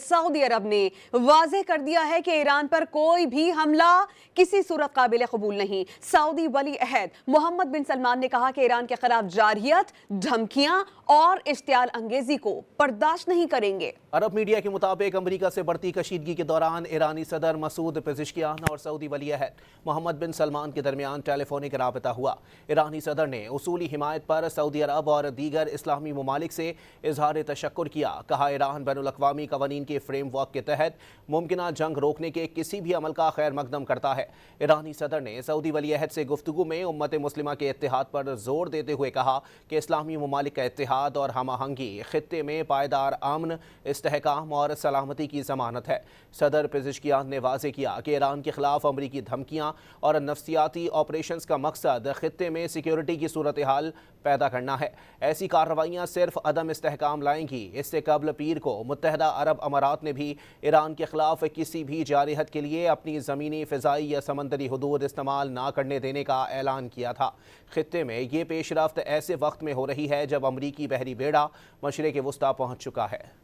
Saudi अरब ने वाज़ेह कर दिया है कि ईरान पर कोई भी हमला किसी सूरत काबिल कबूल नहीं। सऊदी वली अहद मोहम्मद बिन सलमान ने कहा कि ईरान के खिलाफ जारहियत, धमकियां और इश्तियाल अंगेजी को बर्दाश्त नहीं करेंगे। अरब मीडिया के मुताबिक अमरीका से बढ़ती कशीदगी के दौरान ईरानी सदर मसूद पेज़ेश्कियान और सऊदी वली अहद मोहम्मद बिन सलमान के दरमियान टेलीफोनिक राबता हुआ। ईरानी सदर ने उसूली हिमायत पर सऊदी अरब और दीगर इस्लामी ममालिक से इजहार तशक्कुर किया। कहा, ईरान बैनुल-अक़वामी क़वानीन के फ्रेमवर्क के तहत मुमकिना जंग रोकने के किसी भी अमल का खैर मकदम करता है। ईरानी सदर ने सऊदी वली अहद से गुफ्तगू में उम्मत मुस्लिमा के इत्तेहाद पर जोर देते हुए कहा कि इस्लामी ममालिक का इत्तेहाद और हम आहंगी खित्ते में पायदार अमन, इस्तेहकाम और सलामती की ज़मानत है। सदर पेज़ेश्कियान ने वाज़ेह किया कि ईरान के खिलाफ अमरीकी धमकियां और नफ्सियाती ऑपरेशंस का मकसद खित्ते में सिक्योरिटी की सूरत हाल पैदा करना है। ऐसी कार्रवाइयाँ सिर्फ अदम इस्तेहकाम लाएंगी। इससे कबल पीर को मुत्तहदा अरब अमारात ने भी ईरान के खिलाफ किसी भी जारहियत के लिए अपनी ज़मीनी, फ़िज़ाई या समंदरी हदूद इस्तेमाल ना करने देने का ऐलान किया था। खित्ते में ये पेशरफ्त ऐसे वक्त में हो रही है जब अमरीकी बहरी बेड़ा मशरिक़ वस्ता पहुँच चुका है।